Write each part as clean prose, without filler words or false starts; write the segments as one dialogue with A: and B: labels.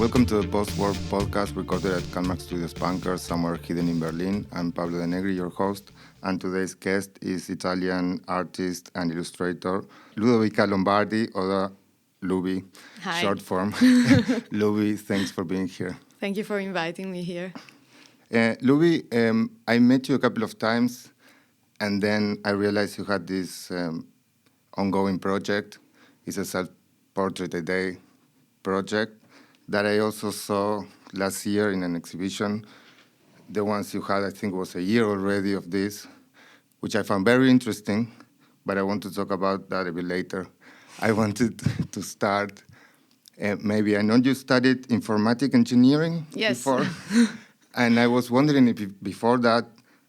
A: Welcome to the Post-War podcast recorded at Calmax Studios Bunker, somewhere hidden in Berlin. I'm Pablo De Negri, your host, and today's guest is Italian artist and illustrator Ludovica Lombardi, or Luvi,
B: Hi.
A: short form. Luvi, thanks for being here.
B: Thank you for inviting me here.
A: Luvi, I met you a couple of times, and then I realized you had this ongoing project. It's a self-portrait a day project that I also saw last year in an exhibition. The ones you had, I think, was a year already of this, which I found very interesting, but I want to talk about that a bit later. I wanted to start, maybe I know you studied informatic engineering before, and I was wondering if before that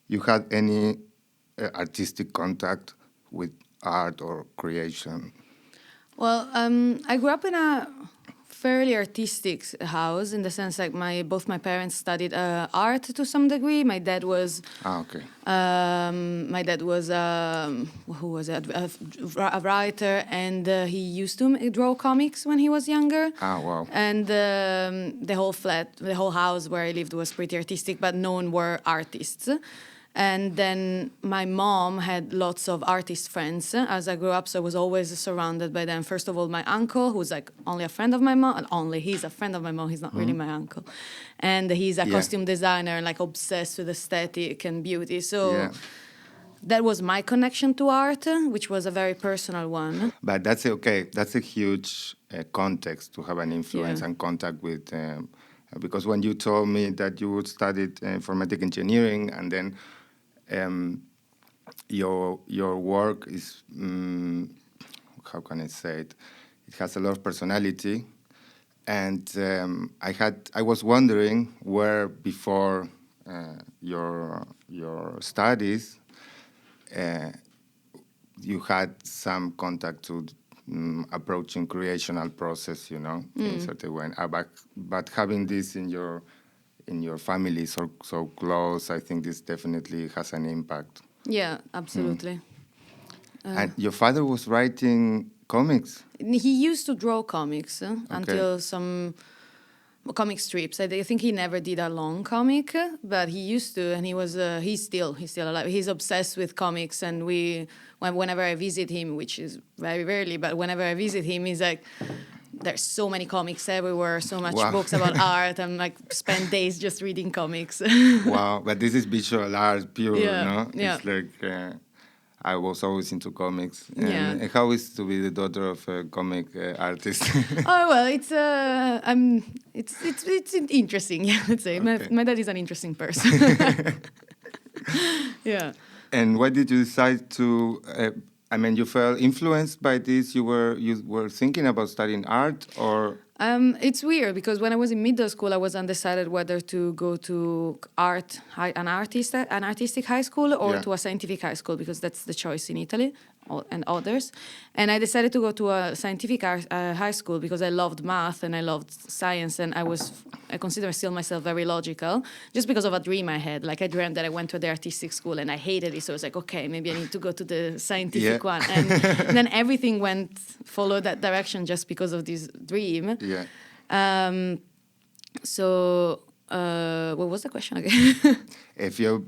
A: you had any artistic contact with art or creation.
B: Well, I grew up in a fairly artistic house in the sense like both my parents studied art to some degree. My dad was a writer, and he used to draw comics when he was younger.
A: Ah, wow.
B: And the whole house where I lived was pretty artistic, but no one were artists. And then my mom had lots of artist friends as I grew up, so I was always surrounded by them. First of all, my uncle, who's like only a friend of my mom. He's a friend of my mom. He's not really my uncle. And he's a costume designer and like obsessed with aesthetic and beauty. So that was my connection to art, which was a very personal one.
A: But that's okay. That's a huge context to have an influence and contact with. Because when you told me that you would studied informatic engineering and then your work is, how can I say it? It has a lot of personality, and I was wondering where before your studies you had some contact to approaching creational process, in a certain way. But having this in your family so close, I think this definitely has an impact.
B: Yeah, absolutely.
A: And your father was writing comics?
B: He used to draw comics until some comic strips. I think he never did a long comic, but he used to, and he's still alive. He's obsessed with comics, and whenever I visit him, which is very rarely, but whenever I visit him, he's like, there's so many comics everywhere, so much books about art. I'm like, spend days just reading comics.
A: Wow, but this is visual art pure, no?
B: Yeah.
A: It's like, I was always into comics.
B: And
A: how is to be the daughter of a comic artist?
B: Oh well, it's interesting. Yeah, let's say my dad is an interesting person. Yeah.
A: And why did you decide to? You felt influenced by this. You were thinking about studying art, or?
B: It's weird because when I was in middle school, I was undecided whether to go to an artistic high school or to a scientific high school, because that's the choice in Italy and others. And I decided to go to a scientific high school because I loved math and I loved science, and I consider still myself very logical, just because of a dream I had. Like I dreamt that I went to the artistic school and I hated it, so I was like, okay, maybe I need to go to the scientific one. And then everything followed that direction just because of this dream.
A: Yeah.
B: So what was the question again?
A: If you,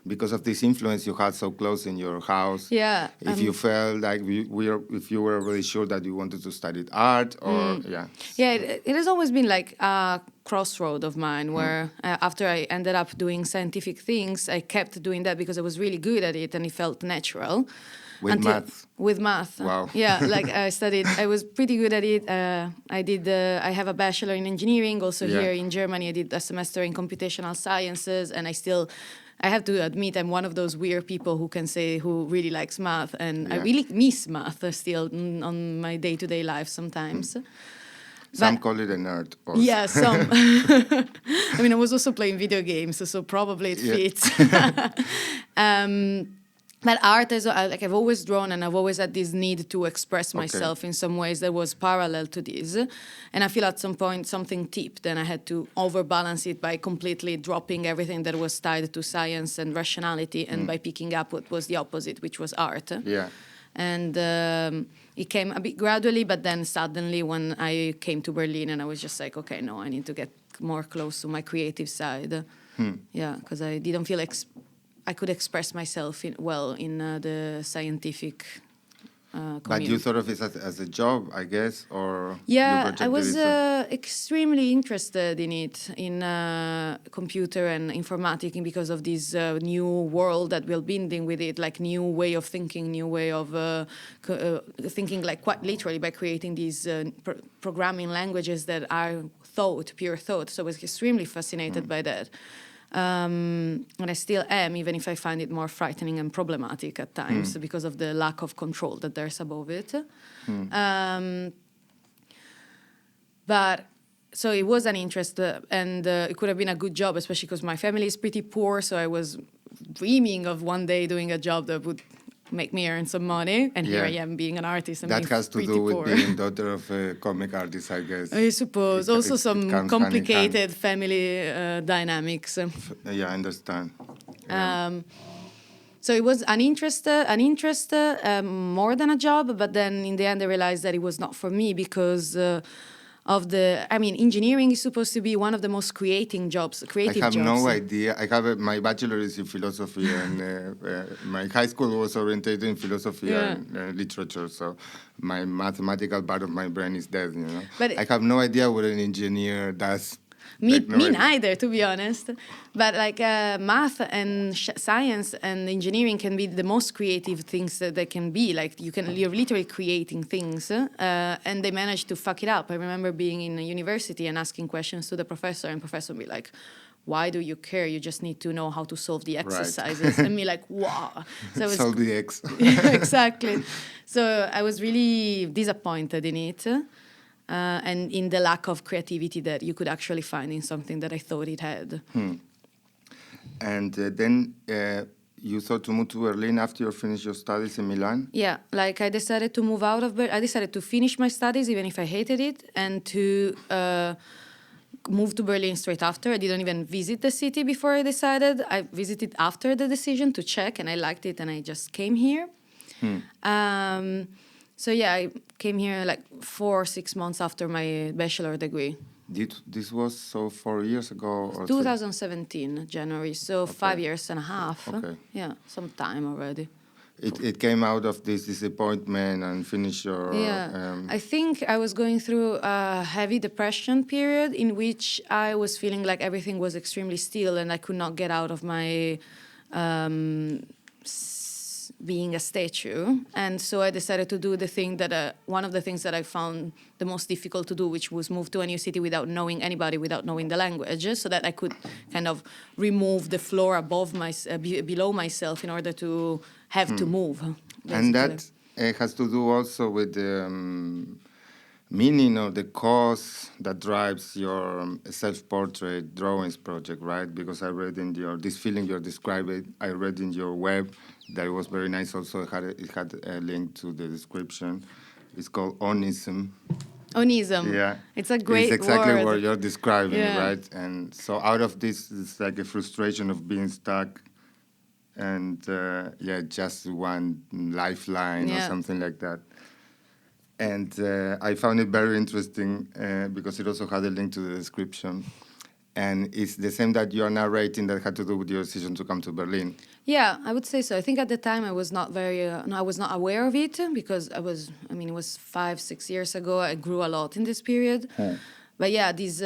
A: because of this influence you had so close in your house, if you felt like if you were really sure that you wanted to study art, or
B: it has always been like a crossroad of mine where after I ended up doing scientific things, I kept doing that because I was really good at it and it felt natural. With math.
A: Wow.
B: Yeah, like I was pretty good at it. I have a bachelor in engineering. Also here in Germany, I did a semester in computational sciences, and I have to admit I'm one of those weird people who really likes math, and I really miss math still on my day-to-day life sometimes.
A: Some call it a nerd. Also.
B: Yeah, some. I was also playing video games, so probably it fits. But art is I've always drawn, and I've always had this need to express myself in some ways that was parallel to this. And I feel at some point something tipped, and I had to overbalance it by completely dropping everything that was tied to science and rationality, and by picking up what was the opposite, which was art.
A: Yeah.
B: And it came a bit gradually, but then suddenly when I came to Berlin, and I was just like, okay, no, I need to get more close to my creative side. Yeah, because I didn't feel I could express myself in the scientific
A: But you thought of it as a job, I guess, or
B: yeah, I was extremely interested in it, in computer and informatics, because of this new world that we're building with it, like new way of thinking, new way of thinking, like quite literally by creating these programming languages that are thought, pure thought. So I was extremely fascinated by that. And I still am, even if I find it more frightening and problematic at times because of the lack of control that there's above it. But so it was an interest, and it could have been a good job, especially because my family is pretty poor. So I was dreaming of one day doing a job that would make me earn some money, and here I am being an artist and
A: that
B: being
A: has to
B: pretty
A: do with
B: poor.
A: being daughter of a comic artist, I guess.
B: I suppose also some complicated
A: hand.
B: family dynamics.
A: Yeah, I understand.
B: So it was an interest more than a job, but then in the end I realized that it was not for me because engineering is supposed to be one of the most creative jobs.
A: I have no idea. My bachelor is in philosophy, and my high school was oriented in philosophy and literature. So my mathematical part of my brain is dead. But I have no idea what an engineer does.
B: Me neither, to be honest. But like math and science and engineering can be the most creative things that they can be. Like you're literally creating things, and they manage to fuck it up. I remember being in a university and asking questions to the professor, and professor would be like, "Why do you care? You just need to know how to solve the exercises." Right. And me like, "Wow!" So
A: solve the X.
B: Yeah, exactly. So I was really disappointed in it. And in the lack of creativity that you could actually find in something that I thought it had.
A: And then you thought to move to Berlin after you finished your studies in Milan?
B: Yeah, like I decided to move out of Berlin. I decided to finish my studies, even if I hated it, and to move to Berlin straight after. I didn't even visit the city before I decided. I visited after the decision to check, and I liked it, and I just came here. So yeah, I came here like 4 or 6 months after my bachelor degree.
A: This was 4 years ago? Or
B: 2017, January, so 5 years and a half.
A: Okay.
B: Yeah, some time already.
A: It came out of this disappointment and finished your...
B: Yeah, I think I was going through a heavy depression period in which I was feeling like everything was extremely still and I could not get out of my... being a statue, and so I decided to do the thing that one of the things that I found the most difficult to do, which was move to a new city without knowing anybody, without knowing the language, so that I could kind of remove the floor above below myself in order to have to move. Basically.
A: And that has to do also with the meaning or the cause that drives your self-portrait drawings project, right? Because I read in this feeling you're describing, I read in your web that it was very nice. Also, it had a link to the description. It's called Onisim.
B: Onisim.
A: Yeah.
B: It's a great word.
A: It's exactly what you're describing,
B: yeah.
A: right? And so out of this, it's like a frustration of being stuck and, just one lifeline or something like that. And I found it very interesting because it also had a link to the description. And it's the same that you are narrating that had to do with your decision to come to Berlin. Yeah,
B: I would say so. I think at the time I was not I was not aware of it because it was 5-6 years ago. I grew a lot in this period. But yeah, this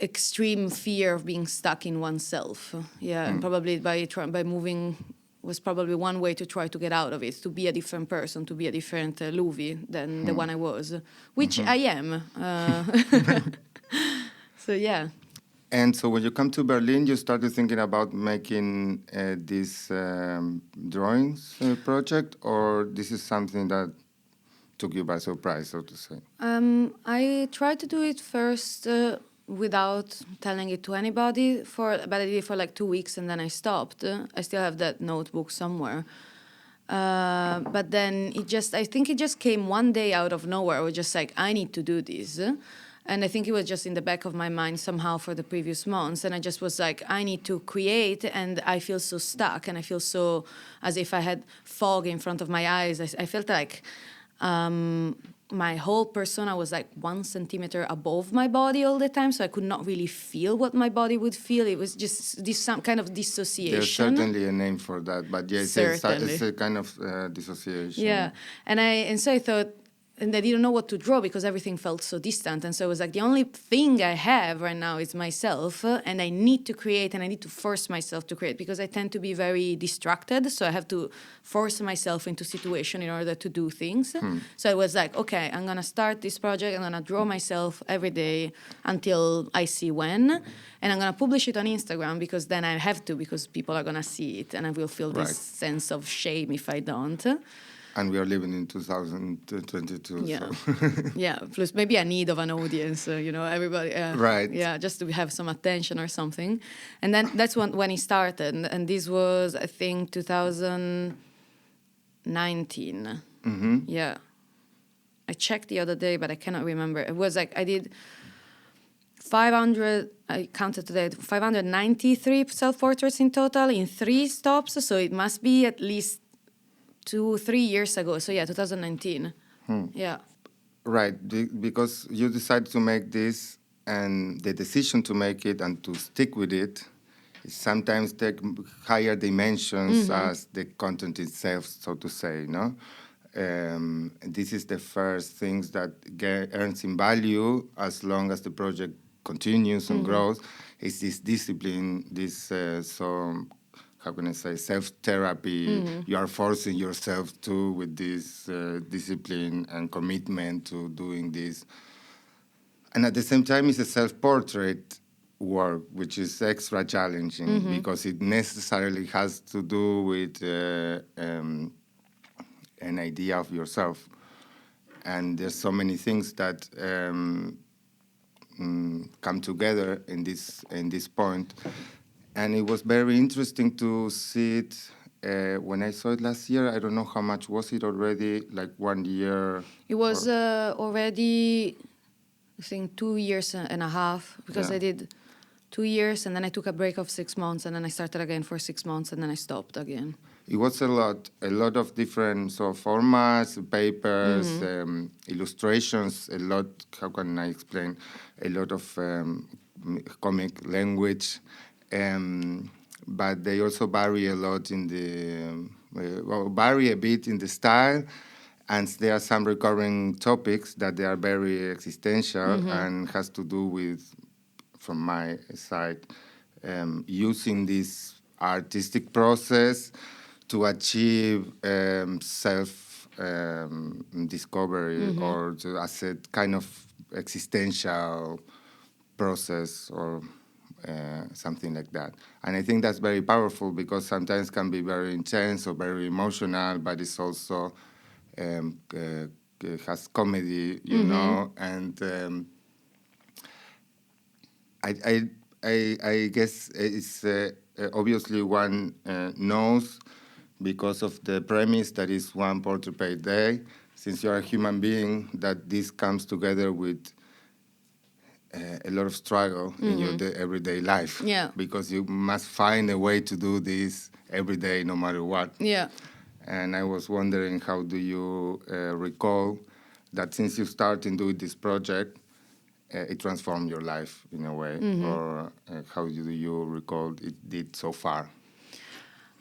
B: extreme fear of being stuck in oneself. Yeah, and probably by moving was probably one way to try to get out of it, to be a different person, to be a different Luvi than the one I was, which I am. So, yeah.
A: And so when you come to Berlin, you started thinking about making this drawings project, or this is something that took you by surprise, so to say?
B: I tried to do it first without telling it to anybody, but I did it for like 2 weeks and then I stopped. I still have that notebook somewhere. But then I think it just came one day out of nowhere. I was just like, I need to do this. And I think it was just in the back of my mind somehow for the previous months. And I just was like, I need to create, and I feel so stuck, and I feel so as if I had fog in front of my eyes. I felt like my whole persona was like 1 centimeter above my body all the time, so I could not really feel what my body would feel. It was just this some kind of dissociation.
A: There's certainly a name for that, but yeah, it's a kind of dissociation.
B: Yeah, and so I thought, and I didn't know what to draw because everything felt so distant. And so it was like, the only thing I have right now is myself, and I need to create, and I need to force myself to create because I tend to be very distracted. So I have to force myself into situation in order to do things. So I was like, okay, I'm going to start this project. I'm going to draw myself every day until I see when. And I'm going to publish it on Instagram because then I have to, because people are going to see it, and I will feel this sense of shame if I don't.
A: And we are living in 2022.
B: Yeah,
A: so.
B: yeah. Plus, maybe a need of an audience. Everybody.
A: Right.
B: Yeah, just to have some attention or something. And then that's when it started. And this was, I think, 2019.
A: Mm-hmm.
B: Yeah. I checked the other day, but I cannot remember. It was like I did 500. I counted today 593 self-portraits in total in 3 stops. So it must be at least 2-3 years ago. So yeah, 2019. Yeah.
A: Right, because you decided to make this, and the decision to make it and to stick with it sometimes take higher dimensions as the content itself, so to say, no? This is the first things that earns in value as long as the project continues and grows. Is this discipline, this how can I say, self-therapy. You are forcing yourself to with this discipline and commitment to doing this. And at the same time, it's a self-portrait work, which is extra challenging because it necessarily has to do with an idea of yourself. And there's so many things that come together in this point. And it was very interesting to see it when I saw it last year. I don't know how much was it already, like 1 year?
B: It was already, I think, 2 years and a half, because I did 2 years, and then I took a break of 6 months, and then I started again for 6 months, and then I stopped again.
A: It was a lot of different formats, papers, illustrations, a lot, how can I explain, a lot of comic language. But they also vary a lot in vary a bit in the style, and there are some recurring topics that they are very existential and has to do with, from my side, using this artistic process to achieve self-discovery or as a kind of existential process or something like that. And I think that's very powerful because sometimes can be very intense or very emotional, but it's also has comedy, you know, and I guess it's obviously one knows because of the premise that is 1 portrait per day, since you're a human being, that this comes together with a lot of struggle in your everyday life.
B: Yeah.
A: Because you must find a way to do this every day, no matter what.
B: Yeah.
A: And I was wondering, how do you recall that since you started doing this project, it transformed your life in a way? Or how do you recall it did so far?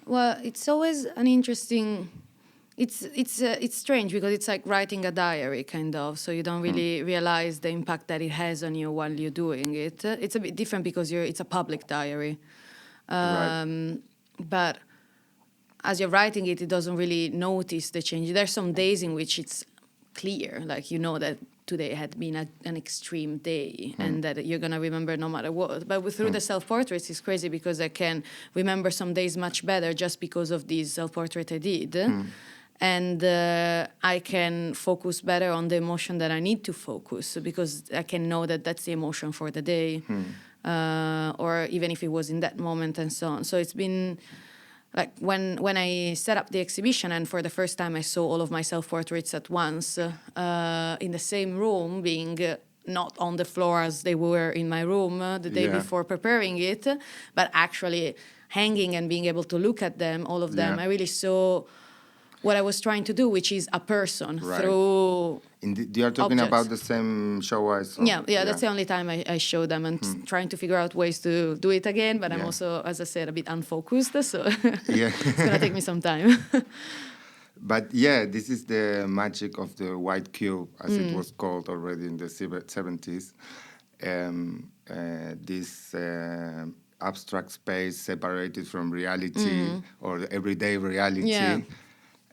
B: Well, it's always an interesting... It's strange because it's like writing a diary, kind of. So you don't really realize the impact that it has on you while you're doing it. It's a bit different because it's a public diary. But as you're writing it, it doesn't really notice the change. There's some days in which it's clear, like you know that today had been an extreme day and that you're going to remember no matter what. But through the self-portraits, it's crazy because I can remember some days much better just because of this self-portrait I did. And I can focus better on the emotion that I need to focus because I can know that that's the emotion for the day, or even if it was in that moment and so on. So it's been like when I set up the exhibition and for the first time I saw all of my self-portraits at once in the same room being not on the floor as they were in my room the day before preparing it, but actually hanging and being able to look at them, all of them. I really saw what I was trying to do, which is a person through
A: you are talking
B: objects.
A: about the same show I saw.
B: Yeah, that's the only time I show them, and trying to figure out ways to do it again, but I'm also, as I said, a bit unfocused, so it's going to take me some time.
A: But this is the magic of the white cube, as it was called already in the 70s. This abstract space separated from reality or the everyday reality.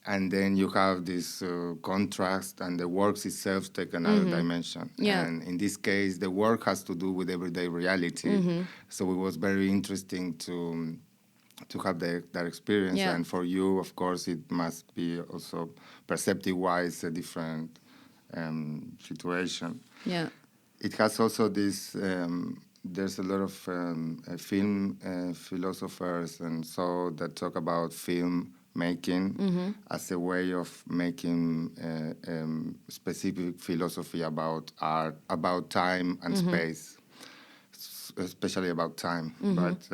A: And then you have this contrast, and the works itself take another dimension. And in this case, the work has to do with everyday reality. So it was very interesting to have that experience. And for you, of course, it must be also perceptive-wise a different situation.
B: Yeah.
A: It has also this, there's a lot of film philosophers and so that talk about film making as a way of making specific philosophy about art, about time and space, especially about time. But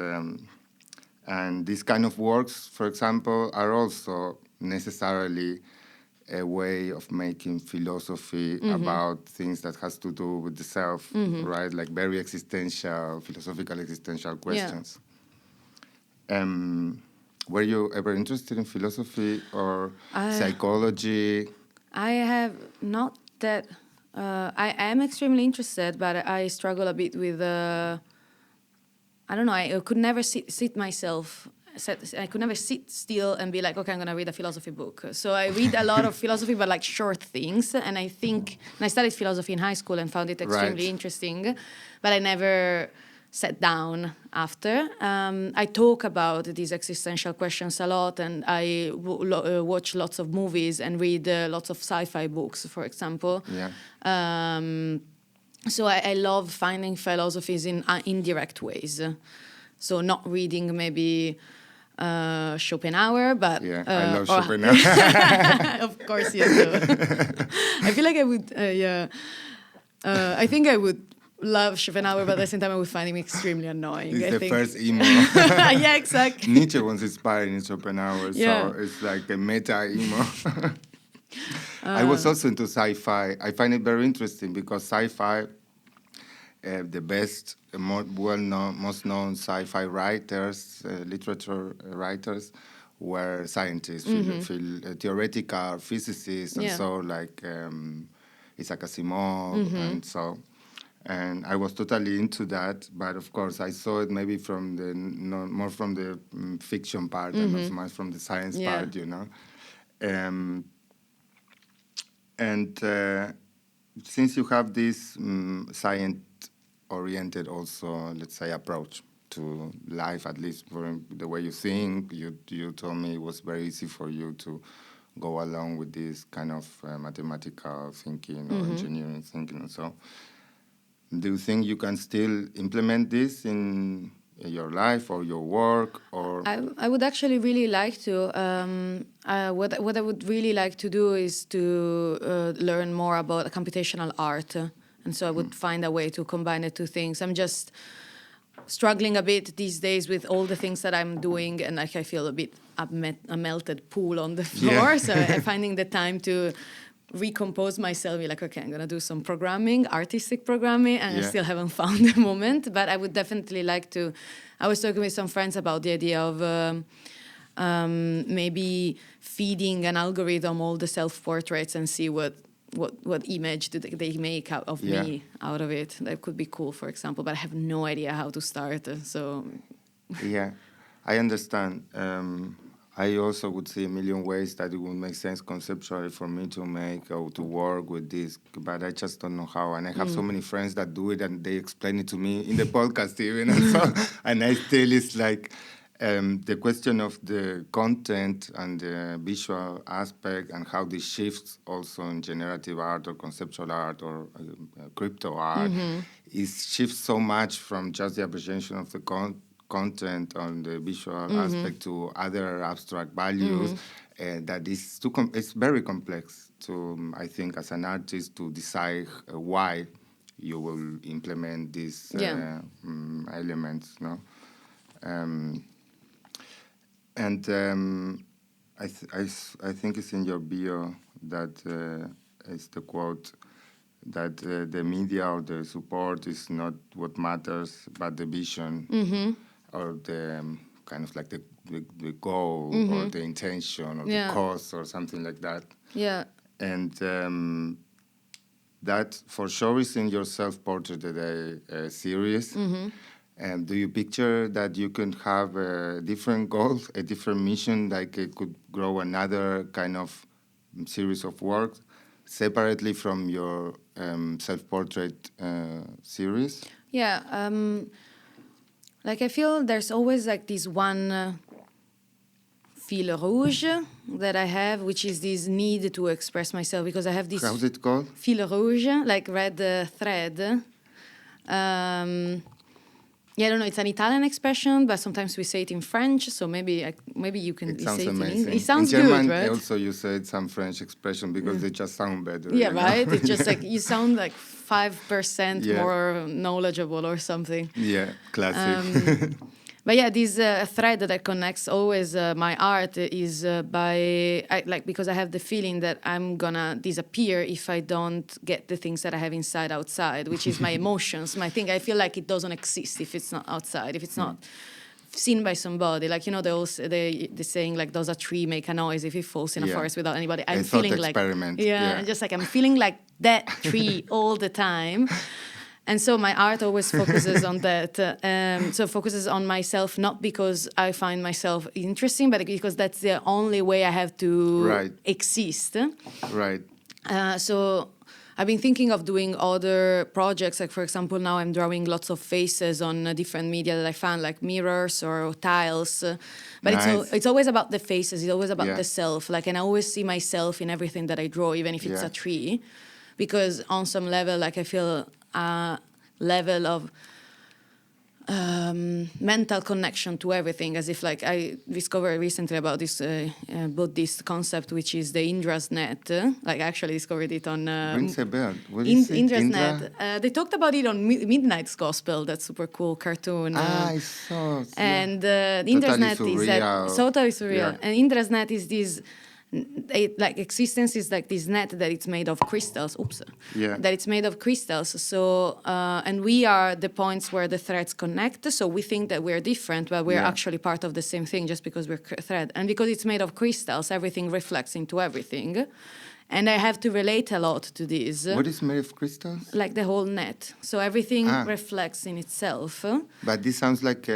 A: and these kind of works, for example, are also necessarily a way of making philosophy about things that has to do with the self, right? Like very existential, philosophical existential questions. Were you ever interested in philosophy or psychology?
B: I have not that. I am extremely interested, but I struggle a bit with. I don't know. I could never sit myself. I could never sit still and be like, okay, I'm going to read a philosophy book. So I read a lot of philosophy, but like short things. And I think, and I studied philosophy in high school and found it extremely interesting, but I never sat down after. I talk about these existential questions a lot, and I watch lots of movies and read lots of sci-fi books, for example. So I love finding philosophies in indirect ways. So not reading maybe Schopenhauer, but...
A: I love Schopenhauer.
B: Of course you do. I feel like I would, I think I would love Schopenhauer, but at the same time I would find him extremely annoying.
A: He's the first emo.
B: Yeah, exactly.
A: Nietzsche was inspired in Schopenhauer, so it's like a meta emo. I was also into sci-fi. I find it very interesting because sci-fi, the best, more well-known, most known sci-fi writers, literature writers, were scientists, theoretical physicists, and so like Isaac Asimov, and so. And I was totally into that, but of course I saw it maybe from the more from the fiction part and not so much from the science part, you know. And since you have this science-oriented also, let's say, approach to life, at least for the way you think, you told me it was very easy for you to go along with this kind of mathematical thinking or engineering thinking and so. Do you think you can still implement this in your life or your work? Or
B: I would actually really like to. What I would really like to do is to learn more about computational art, and so I would find a way to combine the two things. I'm just struggling a bit these days with all the things that I'm doing, and like I feel a bit a melted pool on the floor. So I'm finding the time to recompose myself, be like, okay, I'm going to do some programming, artistic programming, and I still haven't found the moment, but I would definitely like to. I was talking with some friends about the idea of maybe feeding an algorithm all the self-portraits and see what image do they make out of me out of it. That could be cool, for example, but I have no idea how to start, so...
A: Yeah, I understand. I also would see a million ways that it would make sense conceptually for me to make or to work with this, but I just don't know how. And I have so many friends that do it, and they explain it to me in the podcast even. And, so, and I still, it's like the question of the content and the visual aspect and how this shifts also in generative art or conceptual art or crypto art shifts so much from just the appreciation of the content on the visual aspect to other abstract values that is it's very complex to I think as an artist to decide why you will implement these elements, no? And I think it's in your bio that it's the quote that the media or the support is not what matters, but the vision or the kind of like the goal or the intention or the cause or something like that.
B: Yeah.
A: And that for sure is in your self-portrait series. And do you picture that you can have a different goal, a different mission, like it could grow another kind of series of work separately from your self-portrait series?
B: Yeah. Like I feel there's always like this one fil rouge that I have, which is this need to express myself, because I have this...
A: How's it called?
B: Fil rouge, like red thread. Yeah, I don't know. It's an Italian expression, but sometimes we say it in French. So maybe you can say it in English. It sounds
A: in German,
B: good, right?
A: Also, you said some French expression because they just sound better.
B: Yeah, right. It's just like you sound like 5% more knowledgeable or something.
A: Yeah, classic.
B: But yeah, this thread that connects always my art is because I have the feeling that I'm gonna disappear if I don't get the things that I have inside outside, which is my emotions, my thing. I feel like it doesn't exist if it's not outside, if it's not seen by somebody. Like, you know, the saying, like, does a tree make a noise if it falls in a forest without anybody? I'm feeling like... Yeah, just like I'm feeling like that tree all the time. And so my art always focuses on that. So focuses on myself, not because I find myself interesting, but because that's the only way I have to exist.
A: Right.
B: So I've been thinking of doing other projects. Like, for example, now I'm drawing lots of faces on different media that I found, like mirrors or tiles. But it's always about the faces. It's always about the self. Like, and I always see myself in everything that I draw, even if it's a tree. Because on some level, like, I feel... level of mental connection to everything, as if like I discovered recently about this Buddhist concept, which is the Indra's net. Like I actually discovered it on
A: Rings a bell. What is it?
B: Indra's net. They talked about it on Midnight's Gospel. That super cool cartoon.
A: I saw.
B: And Indra's net is that totally surreal. Yeah. And Indra's net is this. Like existence is like this net that it's made of crystals. That it's made of crystals. So and we are the points where the threads connect. So we think that we're different, but we're actually part of the same thing just because we're thread. And because it's made of crystals, everything reflects into everything. And I have to relate a lot to this.
A: What is made of crystals?
B: Like the whole net. So everything reflects in itself.
A: But this sounds like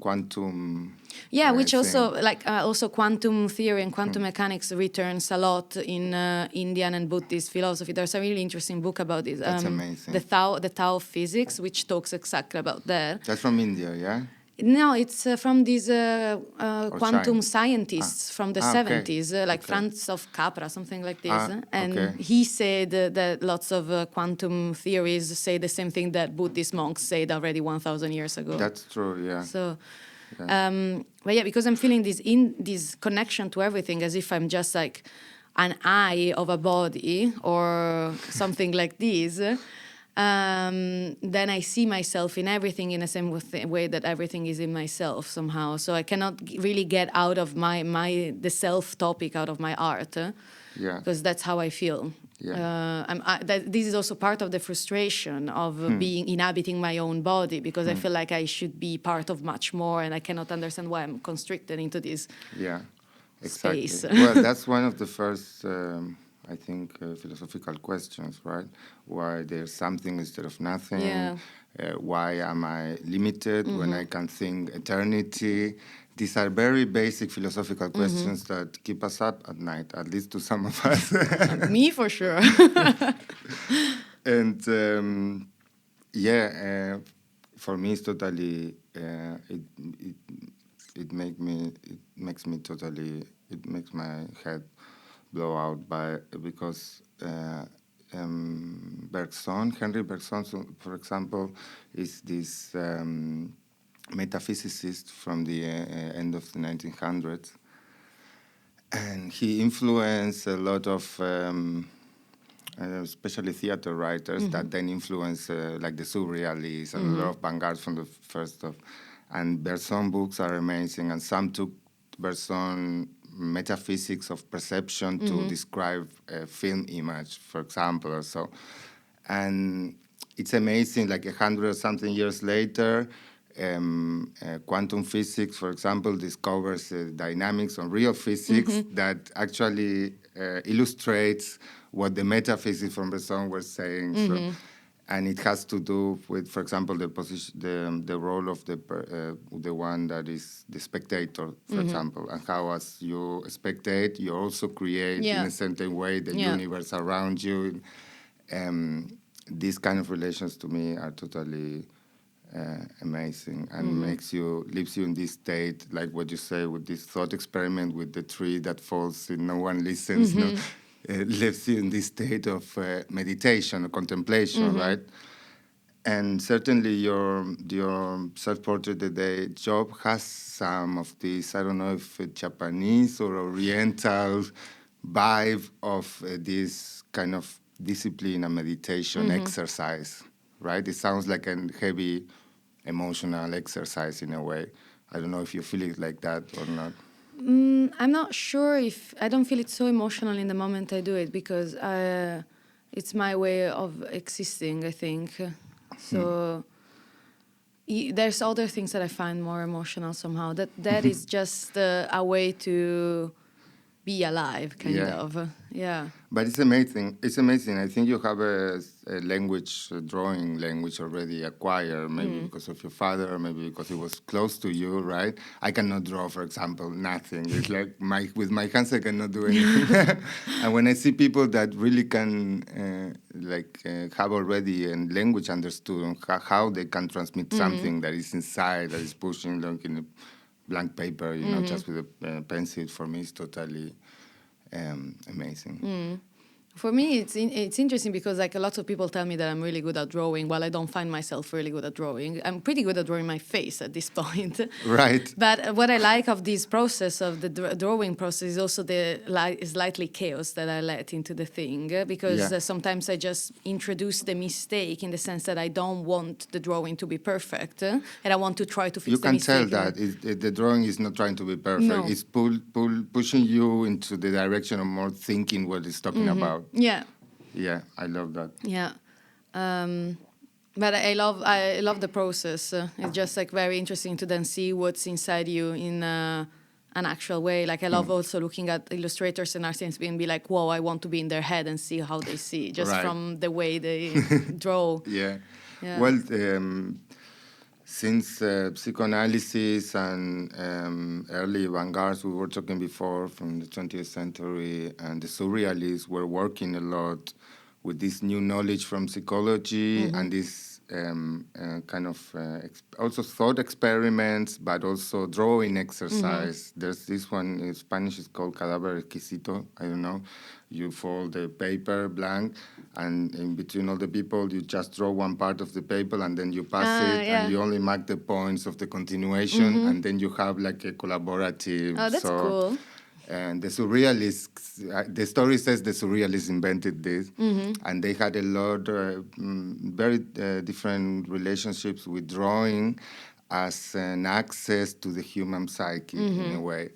A: quantum.
B: Yeah, which also also quantum theory and quantum mechanics returns a lot in Indian and Buddhist philosophy. There's a really interesting book about this.
A: That's amazing.
B: The Tao of Physics, which talks exactly about that.
A: That's from India, yeah?
B: No, it's from these quantum scientists from the 70s, Franz of Capra, something like this. He said that lots of quantum theories say the same thing that Buddhist monks said already 1,000 years ago.
A: That's true, yeah.
B: So, but yeah, because I'm feeling this connection to everything, as if I'm just like an eye of a body or something like this. Then I see myself in everything in the same way that everything is in myself somehow. So I cannot really get out of the self topic out of my art, because that's how I feel. This is also part of the frustration of being inhabiting my own body, because I feel like I should be part of much more, and I cannot understand why I'm constricted into this space.
A: Well, that's one of the first. I think philosophical questions, right? Why there's something instead of nothing?
B: Yeah.
A: Why am I limited when I can think eternity? These are very basic philosophical questions that keep us up at night, at least to some of us.
B: Me, for sure.
A: And for me, it's totally. It makes my head blow out because Henry Bergson, for example, is this metaphysicist from the end of the 1900s, and he influenced a lot of especially theater writers that then influence like the surrealists and a lot of vanguards from the first of. And Bergson books are amazing, and some took Bergson metaphysics of perception to describe a film image, for example, or so. And it's amazing, like 100 or something years later, quantum physics, for example, discovers dynamics on real physics that actually illustrates what the metaphysics from Bergson were saying. So, and it has to do with, for example, the position, the role of the one that is the spectator, for example, and how, as you spectate, you also create in a certain way the universe around you. These kind of relations to me are totally amazing and leaves you in this state, like what you say with this thought experiment with the tree that falls and no one listens. No, leaves you in this state of meditation or contemplation, right? And certainly your self-portrait today job has some of this, I don't know if Japanese or Oriental vibe of this kind of discipline and meditation exercise, right? It sounds like a heavy emotional exercise in a way. I don't know if you feel it like that or not.
B: I'm not sure if I don't feel it so emotional in the moment I do it, because it's my way of existing, I think. So there's other things that I find more emotional somehow. That is just a way to be alive, kind of. Yeah.
A: But it's amazing. It's amazing. I think you have a language, a drawing language already acquired, maybe because of your father, or maybe because it was close to you, right? I cannot draw, for example, nothing. It's like with my hands I cannot do anything. And when I see people that really can, have already a language understood on how they can transmit something that is inside, that is pushing, like in a blank paper, just with a pencil, for me, it's totally amazing.
B: For me, it's interesting because like a lot of people tell me that I'm really good at drawing, while I don't find myself really good at drawing. I'm pretty good at drawing my face at this point.
A: Right.
B: But what I like of this process, of the drawing process, is also the slightly chaos that I let into the thing. Because sometimes I just introduce the mistake in the sense that I don't want the drawing to be perfect. And I want to try to fix the mistake.
A: You can tell that the drawing is not trying to be perfect.
B: No.
A: It's pushing you into the direction of more thinking what it's talking about.
B: Yeah.
A: Yeah, I love that.
B: Yeah. But I love the process. It's just like very interesting to then see what's inside you in an actual way. Like I love also looking at illustrators and artists and be like, whoa, I want to be in their head and see how they see, just from the way they draw.
A: Yeah. Well, since psychoanalysis and early vanguards, we were talking before from the 20th century, and the surrealists were working a lot with this new knowledge from psychology and this kind of also thought experiments, but also drawing exercise. There's this one in Spanish, it's called Cadáver Exquisito. I don't know. You fold the paper blank, and in between all the people, you just draw one part of the paper, and then you pass it, and you only mark the points of the continuation, and then you have like a collaborative.
B: Oh, that's cool.
A: And the surrealists, the story says the surrealists invented this, and they had a lot, very different relationships with drawing as an access to the human psyche in a way.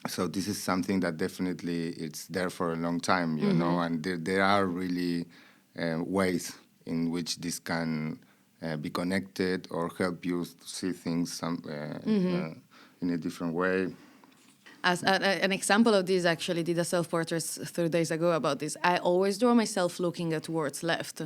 A: So this is something that definitely it's there for a long time, you know, and there are really ways in which this can be connected or help you see things in a different way.
B: As an example of this, actually did a self-portrait 3 days ago about this. I always draw myself looking at towards left.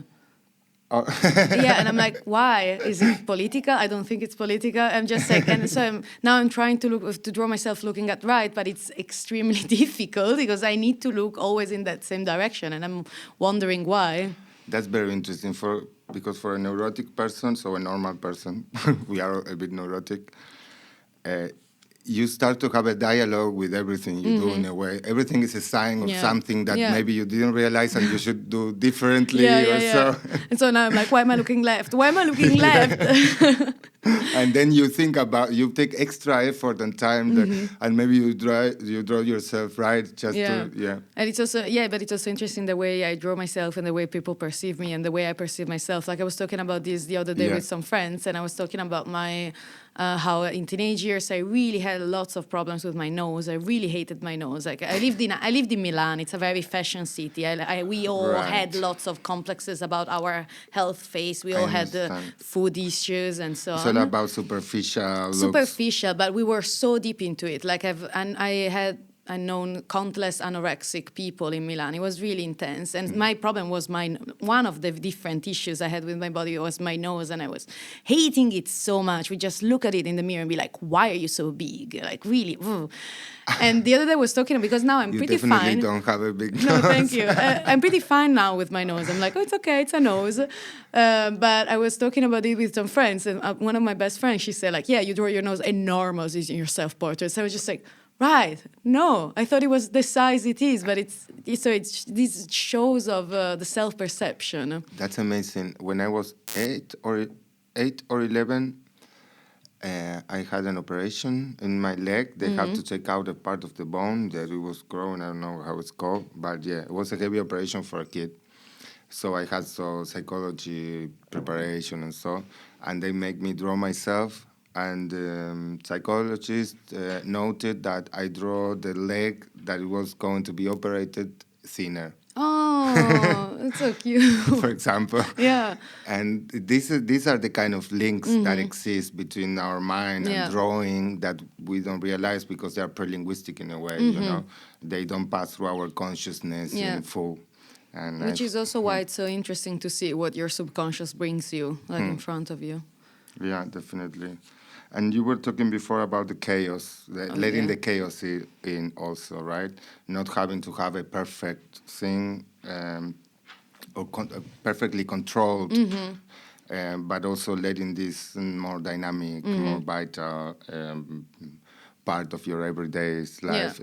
A: Oh.
B: Yeah, and I'm like, why? Is it political? I don't think it's political. I'm just like, and so now I'm trying to draw myself looking at right, but it's extremely difficult because I need to look always in that same direction, and I'm wondering why.
A: That's very interesting because for a neurotic person, so a normal person, we are a bit neurotic. you start to have a dialogue with everything you do in a way. Everything is a sign of something that maybe you didn't realize and you should do differently or so.
B: And so now I'm like, why am I looking left? Why am I looking left?
A: And then you think about, you take extra effort and time and maybe you draw yourself right just to,
B: And it's also, but it's also interesting the way I draw myself and the way people perceive me and the way I perceive myself. Like I was talking about this the other day with some friends, and I was talking about my how in teenage years I really had lots of problems with my nose. I really hated my nose. Like I lived in Milan. It's a very fashion city. We all had lots of complexes about our health face. We all had food issues and so on.
A: It's all about superficial looks.
B: Superficial, but we were so deep into it. Like I had known countless anorexic people in Milan. It was really intense. And my problem was one of the different issues I had with my body was my nose, and I was hating it so much. We just look at it in the mirror and be like, why are you so big? Like, really? Ugh. And the other day I was talking, because now I'm pretty fine.
A: You definitely don't have a big nose.
B: No, thank you. I'm pretty fine now with my nose. I'm like, oh, it's okay, it's a nose. But I was talking about it with some friends, and one of my best friends, she said, like, yeah, you draw your nose enormous in your self-portrait. So I was just like, right. No, I thought it was the size it is, but it's these shows of the self-perception.
A: That's amazing. When I was 8 or 11, I had an operation in my leg. They had to take out a part of the bone that it was growing. I don't know how it's called, but yeah, it was a heavy operation for a kid. So I had psychology preparation and they make me draw myself. And psychologists noted that I draw the leg that was going to be operated thinner.
B: Oh, it's so cute.
A: For example.
B: Yeah.
A: And these are the kind of links that exist between our mind and drawing that we don't realize because they are pre-linguistic in a way, you know. They don't pass through our consciousness in full. And
B: which is also why it's so interesting to see what your subconscious brings you, like in front of you.
A: Yeah, definitely. And you were talking before about the chaos, letting the chaos in also, right? Not having to have a perfect thing or perfectly controlled, but also letting this more dynamic, more vital part of your everyday life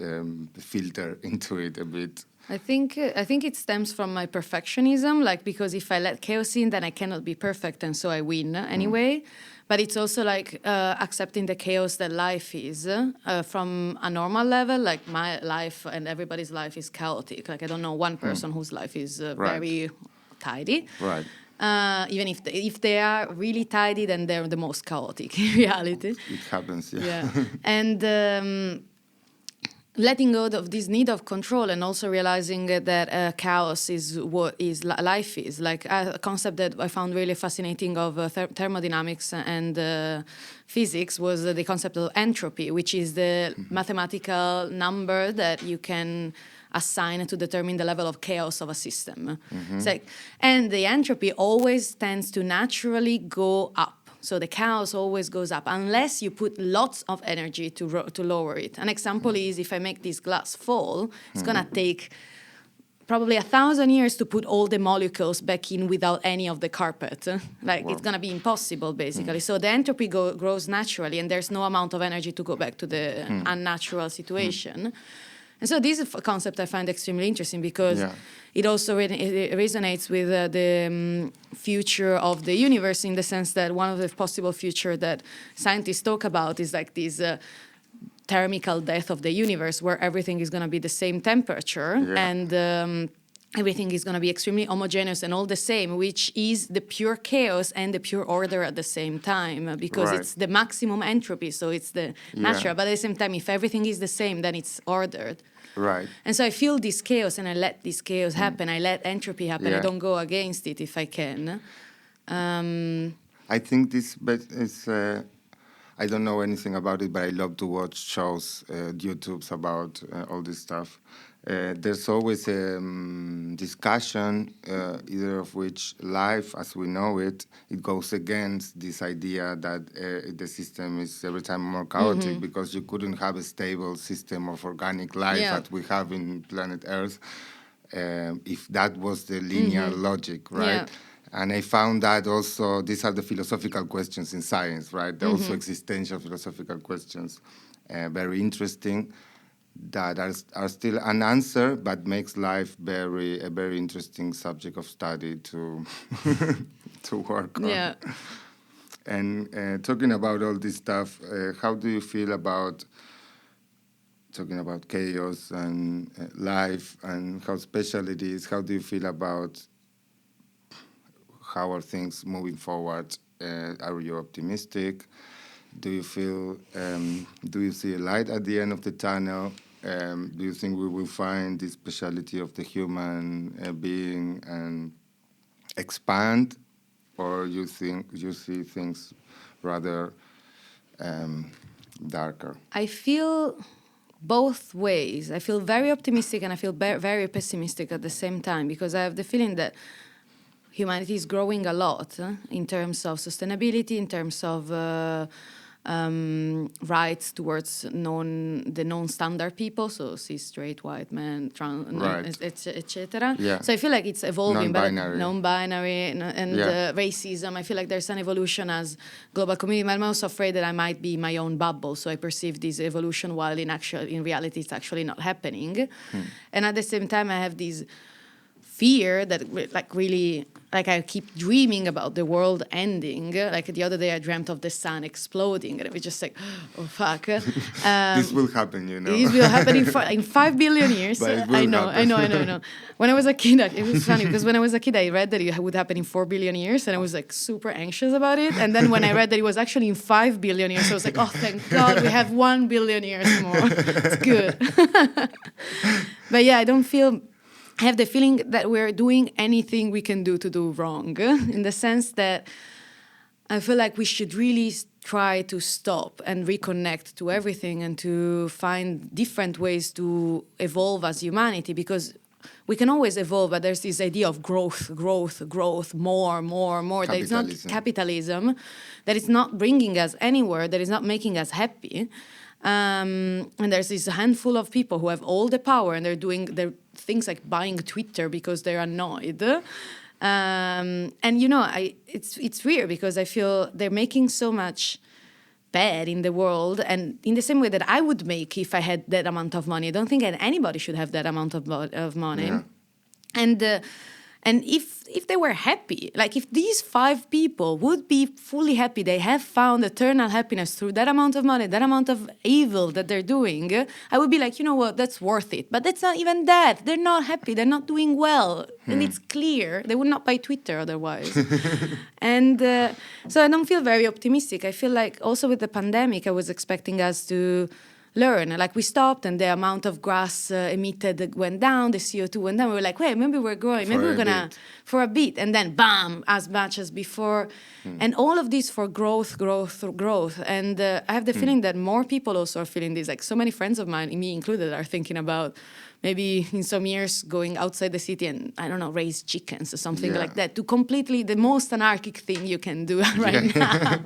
A: filter into it a bit.
B: I think it stems from my perfectionism, like because if I let chaos in, then I cannot be perfect, and so I win anyway. But it's also like accepting the chaos that life is from a normal level. Like my life and everybody's life is chaotic. Like I don't know one person whose life is very tidy.
A: Right.
B: Even if they are really tidy, then they're the most chaotic in reality.
A: It happens, yeah.
B: And letting go of this need of control and also realizing that chaos is what life is. Like a concept that I found really fascinating of thermodynamics and physics was the concept of entropy, which is the mathematical number that you can assign to determine the level of chaos of a system. It's like, and the entropy always tends to naturally go up. So the chaos always goes up unless you put lots of energy to lower it. An example is if I make this glass fall, it's going to take probably 1,000 years to put all the molecules back in without any of the carpet. It's going to be impossible, basically. So the entropy grows naturally, and there's no amount of energy to go back to the unnatural situation. And so this concept I find extremely interesting because it also it resonates with the future of the universe, in the sense that one of the possible future that scientists talk about is like this thermical death of the universe, where everything is going to be the same temperature and everything is going to be extremely homogeneous and all the same, which is the pure chaos and the pure order at the same time, because it's the maximum entropy, so it's the natural. But at the same time, if everything is the same, then it's ordered.
A: Right.
B: And so I feel this chaos and I let this chaos happen. I let entropy happen. I don't go against it if I can.
A: I think this is... I don't know anything about it, but I love to watch shows, YouTubes about all this stuff. There's always a discussion, either of which life, as we know it, it goes against this idea that the system is every time more chaotic, because you couldn't have a stable system of organic life that we have in planet Earth if that was the linear logic, right? And I found that also these are the philosophical questions in science, right? They're also existential philosophical questions, very interesting, that are still unanswered, but makes life a very interesting subject of study to to work on.
B: Yeah.
A: And talking about all this stuff, how do you feel about talking about chaos and life and how special it is? How do you feel about how are things moving forward? Are you optimistic? Do you feel? Do you see a light at the end of the tunnel? Do you think we will find the speciality of the human being and expand, or you think you see things rather darker?
B: I feel both ways. I feel very optimistic and I feel very pessimistic at the same time, because I have the feeling that humanity is growing a lot in terms of sustainability, in terms of rights towards the non-standard people, so cis, straight, white men, trans,
A: Right.
B: etc.
A: Yeah.
B: So I feel like it's evolving,
A: Non-binary.
B: and
A: Yeah.
B: racism. I feel like there's an evolution as global community. But I'm also afraid that I might be my own bubble, so I perceive this evolution while in reality it's actually not happening. And at the same time, I have this fear that I keep dreaming about the world ending. Like the other day I dreamt of the sun exploding and it was just like, oh fuck.
A: This will happen, you know.
B: This will happen in 5 billion years.
A: But it will
B: I know.
A: happen.
B: When I was a kid, it was funny because when I was a kid, I read that it would happen in 4 billion years and I was like super anxious about it. And then when I read that it was actually in 5 billion years, I was like, oh, thank God we have 1 billion years more. It's good. But yeah, I have the feeling that we're doing anything we can do to do wrong, in the sense that I feel like we should really try to stop and reconnect to everything and to find different ways to evolve as humanity, because we can always evolve, but there's this idea of growth, more. That it's not capitalism, that it's not bringing us anywhere, that it's not making us happy. And there's this handful of people who have all the power and they're doing their things like buying Twitter because they're annoyed. And it's weird because I feel they're making so much bad in the world, and in the same way that I would make if I had that amount of money. I don't think anybody should have that amount of money. Yeah. And if they were happy, like if these 5 people would be fully happy, they have found eternal happiness through that amount of money, that amount of evil that they're doing, I would be like, you know what, that's worth it. But that's not even that. They're not happy. They're not doing well. And it's clear. They would not buy Twitter otherwise. And so I don't feel very optimistic. I feel like also with the pandemic, I was expecting us to learn. Like we stopped and the amount of grass emitted went down, the CO2 went down. We were like, wait, maybe we're growing, maybe we're gonna, for a bit. And then bam, as much as before. And all of this for growth. And I have the feeling that more people also are feeling this. Like so many friends of mine, me included, are thinking about maybe in some years going outside the city and, I don't know, raise chickens or something like that, to completely the most anarchic thing you can do right now.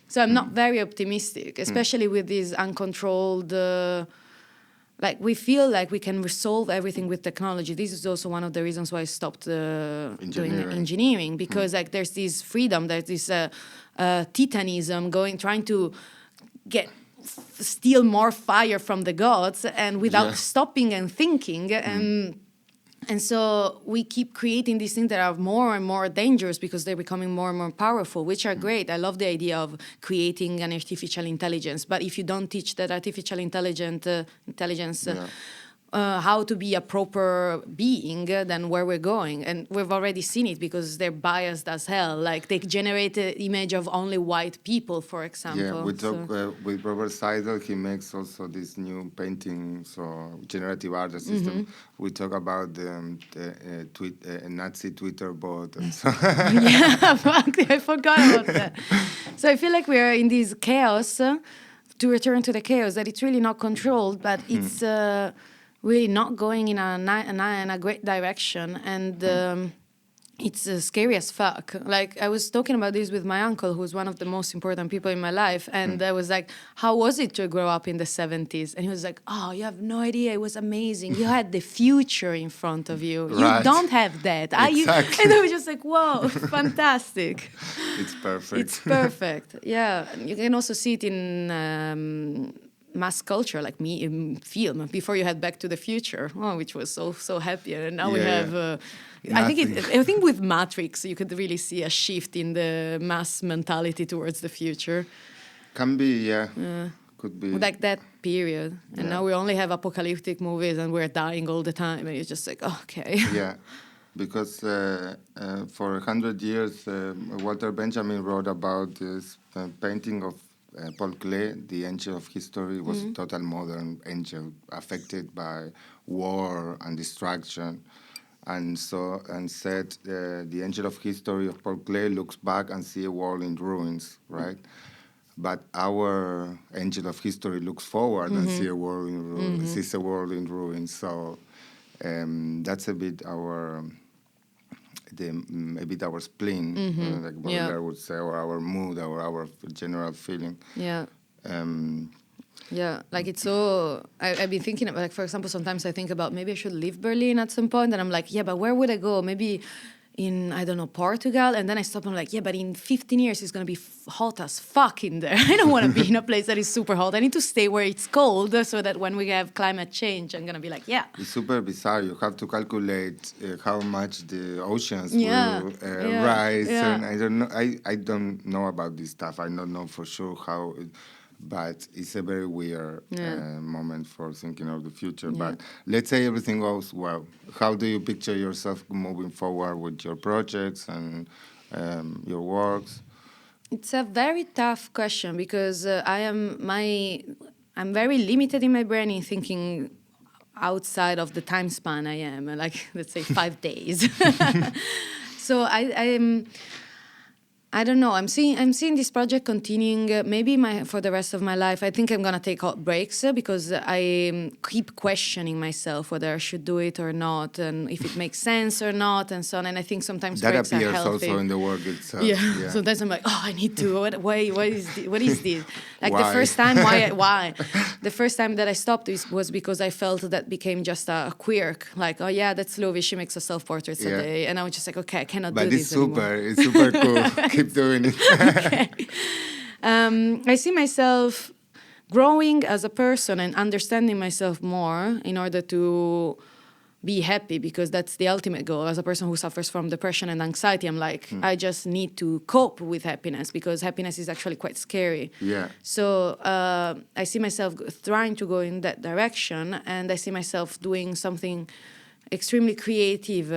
B: So I'm not very optimistic, especially with these uncontrolled, like we feel like we can resolve everything with technology. This is also one of the reasons why I stopped doing engineering, because like there's this freedom, there's this titanism trying to steal more fire from the gods and without stopping and thinking. And so we keep creating these things that are more and more dangerous because they're becoming more and more powerful, which are great. I love the idea of creating an artificial intelligence. But if you don't teach that artificial intelligence how to be a proper being, then where we're going. And we've already seen it because they're biased as hell. Like they generate an image of only white people, for example.
A: Yeah, we talk with Robert Seidel. He makes also this new painting, so generative art system. We talk about the Nazi Twitter bot and so.
B: I forgot about that. So I feel like we are in this chaos. To return to the chaos, that it's really not controlled, but it's really not going in a great direction. And it's scary as fuck. Like, I was talking about this with my uncle, who's one of the most important people in my life. And I was like, how was it to grow up in the 70s? And he was like, oh, you have no idea. It was amazing. You had the future in front of you.
A: Right.
B: You don't have that.
A: Exactly.
B: And I was just like, whoa, fantastic.
A: It's perfect.
B: It's perfect. Yeah. And you can also see it in mass culture, like me in film. Before you had Back to the Future, which was so happy. And now we have... I think with Matrix, you could really see a shift in the mass mentality towards the future.
A: Can be, yeah. Could be.
B: Like that period. And now we only have apocalyptic movies and we're dying all the time. And you're just like, okay.
A: Yeah, because for 100 years, Walter Benjamin wrote about this painting of Paul Klee, the angel of history, was a total modern angel affected by war and destruction. And said the angel of history of Paul Klee looks back and see a world in ruins, right? But our angel of history looks forward and sees a world in ruins. So that's a bit our spleen, like Baudelaire would say, or our mood, or our general feeling.
B: Yeah. Yeah, like it's so... I've been thinking about, like, for example, sometimes I think about maybe I should leave Berlin at some point, and I'm like, yeah, but where would I go? Maybe in, I don't know, Portugal? And then I stop and I'm like, yeah, but in 15 years it's going to be hot as fuck in there. I don't want to be in a place that is super hot. I need to stay where it's cold so that when we have climate change, I'm going to be like, yeah.
A: It's super bizarre. You have to calculate how much the oceans will rise.
B: Yeah.
A: And I don't know about this stuff. I don't know for sure how... But it's a very weird moment for thinking of the future. Yeah. But let's say everything goes well. How do you picture yourself moving forward with your projects and your works?
B: It's a very tough question because I'm very limited in my brain in thinking outside of the time span I am, like, let's say 5 days. So I don't know. I'm seeing this project continuing maybe for the rest of my life. I think I'm gonna take breaks because I keep questioning myself whether I should do it or not, and if it makes sense or not, and so on. And I think sometimes
A: that
B: breaks
A: appears
B: are healthy.
A: Also in the work itself.
B: Yeah. Sometimes I'm like, oh, I need to. What is this? Like
A: why?
B: The first time, why? The first time that I stopped was because I felt that became just a quirk. Like, oh yeah, that's Luvi. She makes a self-portraits a day, and I was just like, okay, I cannot do this anymore.
A: It's super cool. Keep doing it.
B: Okay. I see myself growing as a person and understanding myself more in order to be happy, because that's the ultimate goal. As a person who suffers from depression and anxiety, I'm like, I just need to cope with happiness, because happiness is actually quite scary.
A: Yeah.
B: So I see myself trying to go in that direction, and I see myself doing something extremely creative.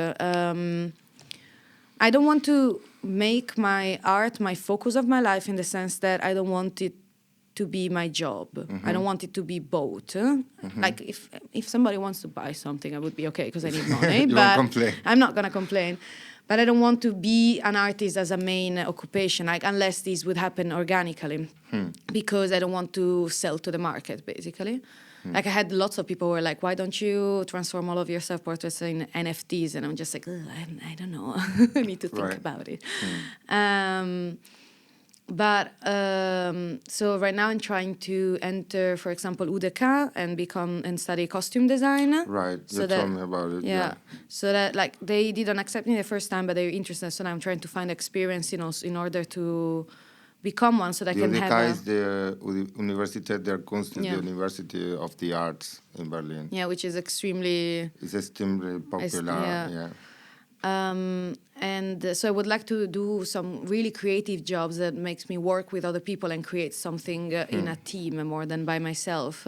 B: I don't want to make my art my focus of my life, in the sense that I don't want it to be my job. I don't want it to be both. Like if somebody wants to buy something, I would be okay because I need money.
A: You
B: but
A: won't complain.
B: I'm not gonna complain. But I don't want to be an artist as a main occupation, like, unless this would happen organically, because I don't want to sell to the market, basically. Like, I had lots of people who were like, why don't you transform all of your self-portraits in NFTs? And I'm just like, I don't know. I need to think about it. So right now I'm trying to enter, for example, UDK and study costume design.
A: Right, you told me about it.
B: Yeah, so that, like, they didn't accept me the first time, but they were interested. So now I'm trying to find experience, in order to become one, so that I can have
A: UDK is the Universität der Kunst, the University of the Arts in Berlin.
B: Yeah, which is extremely...
A: It's extremely popular,
B: and so I would like to do some really creative jobs that makes me work with other people and create something in a team more than by myself.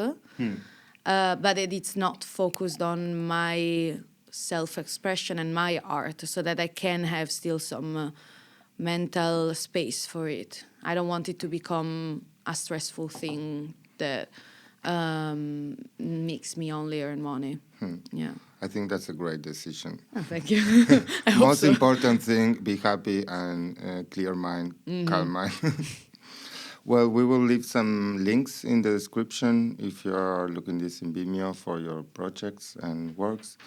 B: But it's not focused on my self-expression and my art, so that I can have still some mental space for it. I don't want it to become a stressful thing that makes me only earn money. Yeah.
A: I think that's a great decision.
B: Oh, thank you.
A: Most important thing, be happy and clear mind, calm mind. Well, we will leave some links in the description if you are looking this in Vimeo for your projects and works.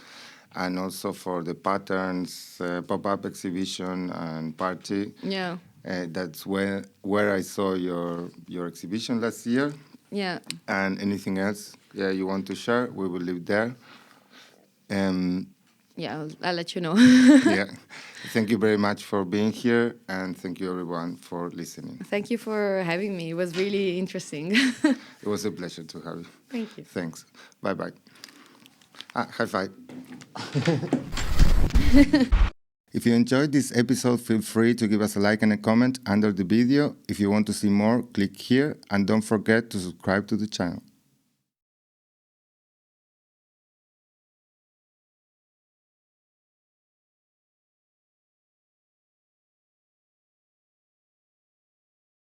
A: and also for the patterns, pop-up exhibition and party.
B: Yeah.
A: That's where I saw your exhibition last year.
B: Yeah.
A: And anything else you want to share, we will leave there.
B: Yeah, I'll let you know.
A: Yeah. Thank you very much for being here, and thank you everyone for listening.
B: Thank you for having me. It was really interesting.
A: It was a pleasure to have you.
B: Thank you.
A: Thanks. Bye-bye. High five. If you enjoyed this episode, feel free to give us a like and a comment under the video. If you want to see more, click here, and don't forget to subscribe to the channel.